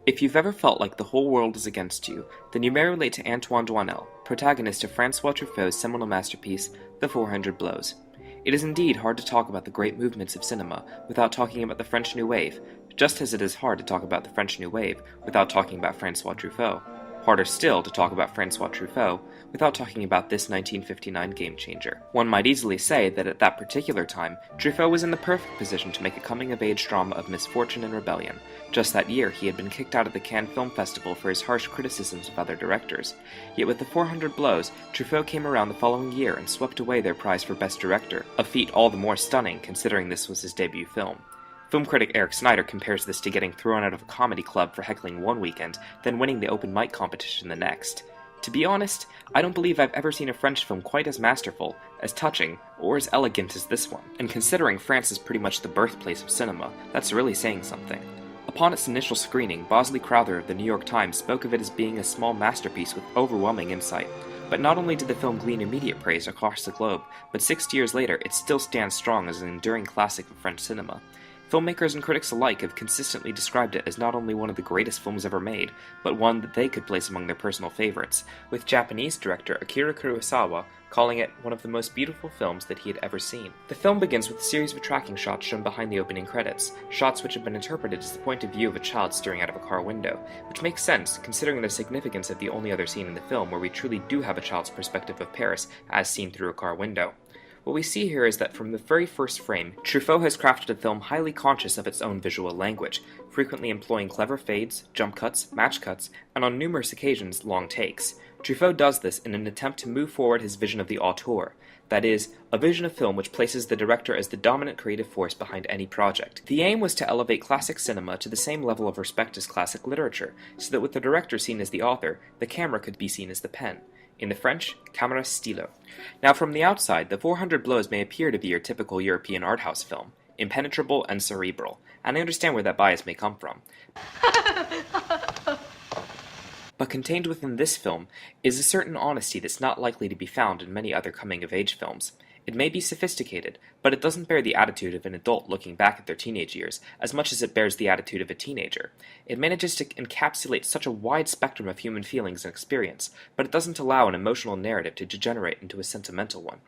If you've ever felt like the whole world is against you, then you may relate to Antoine Doinel, protagonist of Francois Truffaut's seminal masterpiece, The 400 Blows. It is indeed hard to talk about the great movements of cinema without talking about the French New Wave, just as it is hard to talk about the French New Wave without talking about Francois Truffaut. Harder still to talk about Francois Truffaut without talking about this 1959 game-changer. One might easily say that at that particular time, Truffaut was in the perfect position to make a coming-of-age drama of misfortune and rebellion. Just that year, he had been kicked out of the Cannes Film Festival for his harsh criticisms of other directors. Yet with The 400 Blows, Truffaut came around the following year and swept away their prize for Best Director, a feat all the more stunning considering this was his debut film. Film critic Eric Snyder compares this to getting thrown out of a comedy club for heckling one weekend, then winning the open mic competition the next. To be honest, I don't believe I've ever seen a French film quite as masterful, as touching, or as elegant as this one. And considering France is pretty much the birthplace of cinema, that's really saying something. Upon its initial screening, Bosley Crowther of the New York Times spoke of it as being a small masterpiece with overwhelming insight. But not only did the film glean immediate praise across the globe, but 60 years later it still stands strong as an enduring classic of French cinema. Filmmakers and critics alike have consistently described it as not only one of the greatest films ever made, but one that they could place among their personal favorites, with Japanese director Akira Kurosawa calling it one of the most beautiful films that he had ever seen. The film begins with a series of tracking shots shown behind the opening credits, shots which have been interpreted as the point of view of a child staring out of a car window, which makes sense considering the significance of the only other scene in the film where we truly do have a child's perspective of Paris as seen through a car window. What we see here is that from the very first frame, Truffaut has crafted a film highly conscious of its own visual language, frequently employing clever fades, jump cuts, match cuts, and on numerous occasions, long takes. Truffaut does this in an attempt to move forward his vision of the auteur, that is, a vision of film which places the director as the dominant creative force behind any project. The aim was to elevate classic cinema to the same level of respect as classic literature, so that with the director seen as the author, the camera could be seen as the pen. In the French, camera stylo. Now from the outside, The 400 Blows may appear to be your typical European art house film, impenetrable and cerebral, and I understand where that bias may come from. But contained within this film is a certain honesty that's not likely to be found in many other coming-of-age films. It may be sophisticated, but it doesn't bear the attitude of an adult looking back at their teenage years, as much as it bears the attitude of a teenager. It manages to encapsulate such a wide spectrum of human feelings and experience, but it doesn't allow an emotional narrative to degenerate into a sentimental one.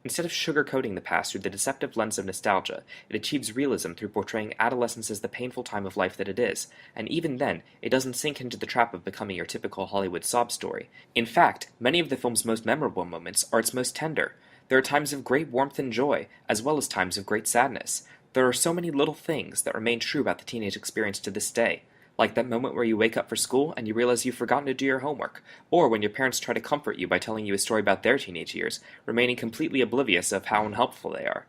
Instead of sugarcoating the past through the deceptive lens of nostalgia, it achieves realism through portraying adolescence as the painful time of life that it is, and even then, it doesn't sink into the trap of becoming your typical Hollywood sob story. In fact, many of the film's most memorable moments are its most tender. There are times of great warmth and joy, as well as times of great sadness. There are so many little things that remain true about the teenage experience to this day, like that moment where you wake up for school and you realize you've forgotten to do your homework, or when your parents try to comfort you by telling you a story about their teenage years, remaining completely oblivious of how unhelpful they are.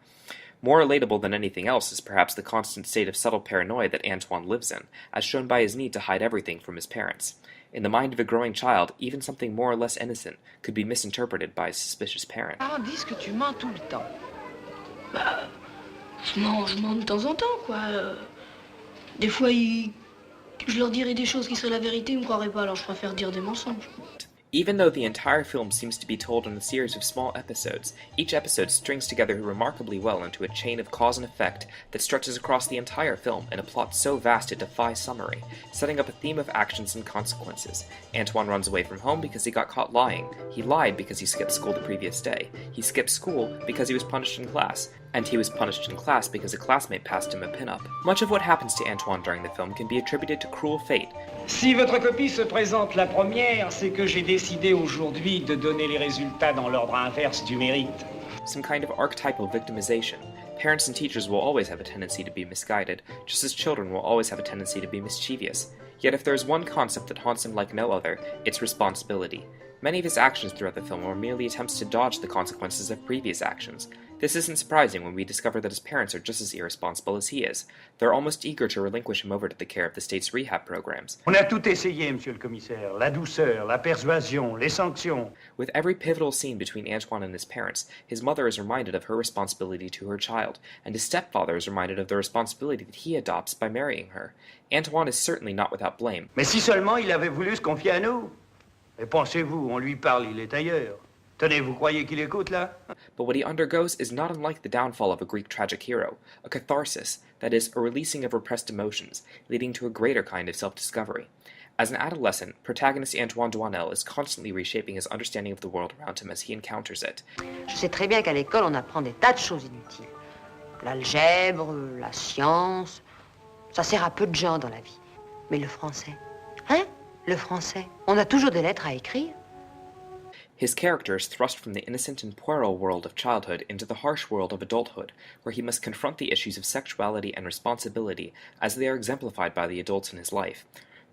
More relatable than anything else is perhaps the constant state of subtle paranoia that Antoine lives in, as shown by his need to hide everything from his parents. In the mind of a growing child, even something more or less innocent could be misinterpreted by a suspicious parent. Parents disent que tu mens tout le temps. Bah, je mens de temps en temps, quoi. Des fois, je leur dirais des choses qui seraient la vérité, ils me croiraient pas, alors je préfère dire des mensonges. Even though the entire film seems to be told in a series of small episodes, each episode strings together remarkably well into a chain of cause and effect that stretches across the entire film in a plot so vast it defies summary, setting up a theme of actions and consequences. Antoine runs away from home because he got caught lying. He lied because he skipped school the previous day. He skipped school because he was punished in class. And he was punished in class because a classmate passed him a pin-up. Much of what happens to Antoine during the film can be attributed to cruel fate. Si votre copie se présente la première, c'est que j'ai décidé aujourd'hui de donner les résultats dans l'ordre inverse du mérite. Some kind of archetypal victimization. Parents and teachers will always have a tendency to be misguided, just as children will always have a tendency to be mischievous. Yet if there is one concept that haunts him like no other, it's responsibility. Many of his actions throughout the film are merely attempts to dodge the consequences of previous actions. This isn't surprising when we discover that his parents are just as irresponsible as he is. They're almost eager to relinquish him over to the care of the state's rehab programs. On a tout essayé, monsieur le commissaire. La douceur, la persuasion, les sanctions. With every pivotal scene between Antoine and his parents, his mother is reminded of her responsibility to her child, and his stepfather is reminded of the responsibility that he adopts by marrying her. Antoine is certainly not without blame. Mais si seulement il avait voulu se confier à nous. Et pensez-vous, on lui parle, il est ailleurs. Tenez, vous croyez qu'il écoute, là? But what he undergoes is not unlike the downfall of a Greek tragic hero, a catharsis, that is, a releasing of repressed emotions, leading to a greater kind of self-discovery. As an adolescent, protagonist Antoine Doinel is constantly reshaping his understanding of the world around him as he encounters it. Je sais très bien qu'à l'école, on apprend des tas de choses inutiles. L'algèbre, la science, ça sert à peu de gens dans la vie. Mais le français, hein? Le français, on a toujours des lettres à écrire. His character is thrust from the innocent and puerile world of childhood into the harsh world of adulthood, where he must confront the issues of sexuality and responsibility as they are exemplified by the adults in his life.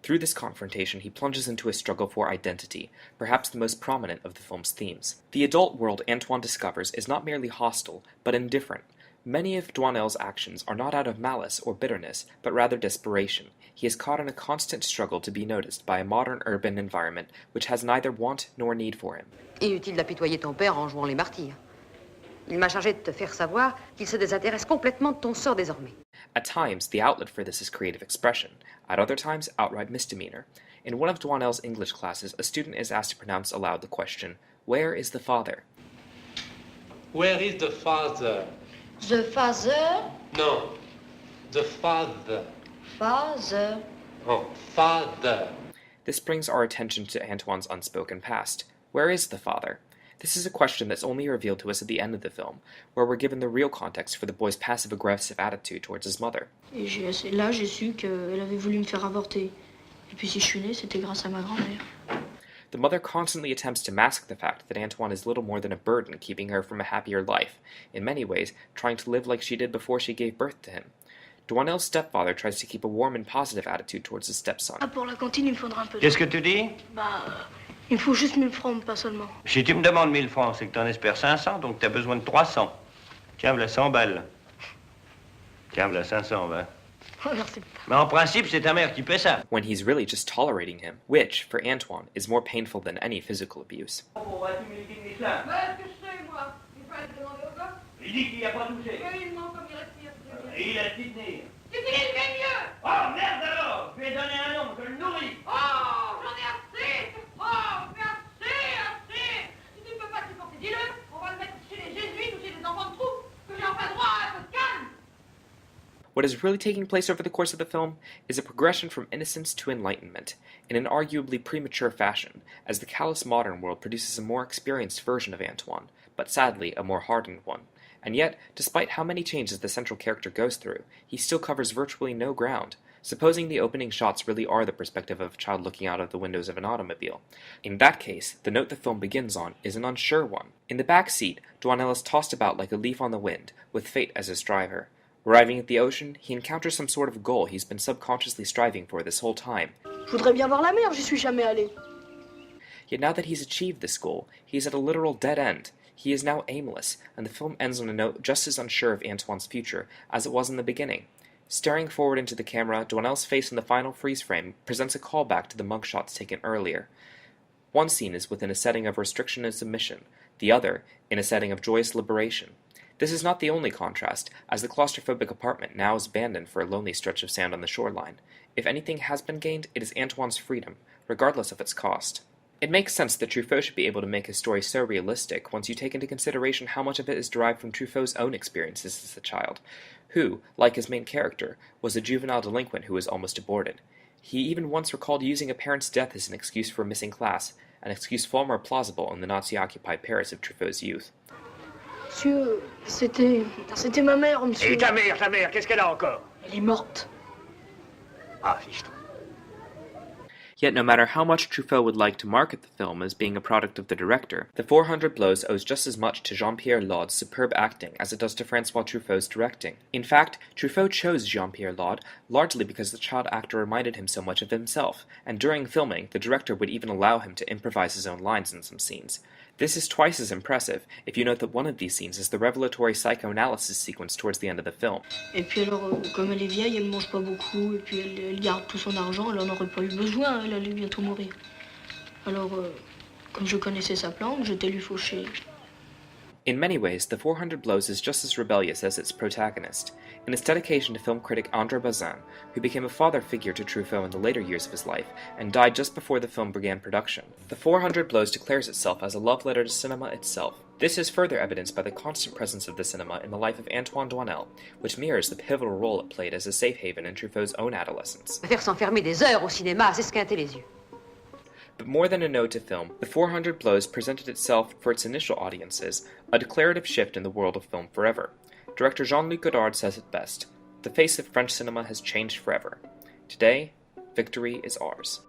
Through this confrontation, he plunges into a struggle for identity, perhaps the most prominent of the film's themes. The adult world Antoine discovers is not merely hostile, but indifferent. Many of Doinel's actions are not out of malice or bitterness, but rather desperation. He is caught in a constant struggle to be noticed by a modern urban environment which has neither want nor need for him. Inutile d'apitoyer ton père en jouant les martyrs. Il m'a chargé de te faire savoir qu'il se désintéresse complètement de ton sort désormais. At times, the outlet for this is creative expression. At other times, outright misdemeanor. In one of Doinel's English classes, a student is asked to pronounce aloud the question, "Where is the father?" Where is the father? The father, No, the father. father. Oh, father. This brings our attention to Antoine's unspoken past. Where is the father? This is a question that's only revealed to us at the end of the film, where we're given the real context for the boy's passive-aggressive attitude towards his mother. Et là, j'ai su qu'elle avait voulu me faire avorter. Et puis si je suis née, c'était grâce à ma grand-mère. The mother constantly attempts to mask the fact that Antoine is little more than a burden keeping her from a happier life, in many ways trying to live like she did before she gave birth to him. Doinel's stepfather tries to keep a warm and positive attitude towards his stepson. Ah, pour la cantine, il me faudra un peu de... Qu'est-ce que tu dis? Il me faut juste 1000 francs, pas seulement. Si tu me demandes 1000 francs, c'est que t'en espères 500, donc t'as besoin de 300. Tiens, voilà 100 balles. Tiens, voilà 500, va. Oh, merci. Mais en principe, c'est ta mère qui paie ça. When he's really just tolerating him, which, for Antoine, is more painful than any physical abuse. Il dit qu'il n'y a pas touché. Il ment comme il respire. Et il a dit tenir. Tu finis le mieux. Oh, merde alors! Je lui ai donné un nom, je le nourris. Oh, j'en ai assez. Oh, mais assez. Si tu ne peux pas te supporter, dis-le. On va le mettre chez les jésuites ou chez les enfants de troupe. Que j'ai enfin droit à un peu de calme. What is really taking place over the course of the film is a progression from innocence to enlightenment, in an arguably premature fashion, as the callous modern world produces a more experienced version of Antoine, but sadly a more hardened one. And yet, despite how many changes the central character goes through, he still covers virtually no ground, supposing the opening shots really are the perspective of a child looking out of the windows of an automobile. In that case, the note the film begins on is an unsure one. In the back seat, Doinel is tossed about like a leaf on the wind, with fate as his driver. Arriving at the ocean, he encounters some sort of goal he's been subconsciously striving for this whole time. Je voudrais bien voir la mer, j'y suis jamais allé. Yet now that he's achieved this goal, he is at a literal dead end. He is now aimless, and the film ends on a note just as unsure of Antoine's future as it was in the beginning. Staring forward into the camera, Doinel's face in the final freeze frame presents a callback to the mugshots taken earlier. One scene is within a setting of restriction and submission, the other in a setting of joyous liberation. This is not the only contrast, as the claustrophobic apartment now is abandoned for a lonely stretch of sand on the shoreline. If anything has been gained, it is Antoine's freedom, regardless of its cost. It makes sense that Truffaut should be able to make his story so realistic once you take into consideration how much of it is derived from Truffaut's own experiences as a child, who, like his main character, was a juvenile delinquent who was almost aborted. He even once recalled using a parent's death as an excuse for a missing class, an excuse far more plausible in the Nazi-occupied Paris of Truffaut's youth. Monsieur, c'était ma mère, monsieur. Et ta mère, qu'est-ce qu'elle a encore? Elle est morte. Ah, fichtre. Yet no matter how much Truffaut would like to market the film as being a product of the director, The 400 Blows owes just as much to Jean-Pierre Laude's superb acting as it does to Francois Truffaut's directing. In fact, Truffaut chose Jean-Pierre Laude largely because the child actor reminded him so much of himself, and during filming, the director would even allow him to improvise his own lines in some scenes. This is twice as impressive if you note that one of these scenes is the revelatory psychoanalysis sequence towards the end of the film. Et puis alors, comme elle est vieille, elle mange pas beaucoup, et puis elle garde tout son argent, elle en aurait pas eu besoin, elle allait bientôt mourir. Alors, comme je connaissais sa planque, j'étais lui fauché. In many ways, The 400 Blows is just as rebellious as its protagonist, in its dedication to film critic André Bazin, who became a father figure to Truffaut in the later years of his life and died just before the film began production. The 400 Blows declares itself as a love letter to cinema itself. This is further evidenced by the constant presence of the cinema in the life of Antoine Doinel, which mirrors the pivotal role it played as a safe haven in Truffaut's own adolescence. Faire s'enfermer des heures au cinéma, c'est esquinter les yeux. But more than a nod to film, The 400 Blows presented itself, for its initial audiences, a declarative shift in the world of film forever. Director Jean-Luc Godard says it best: "The face of French cinema has changed forever. Today, victory is ours."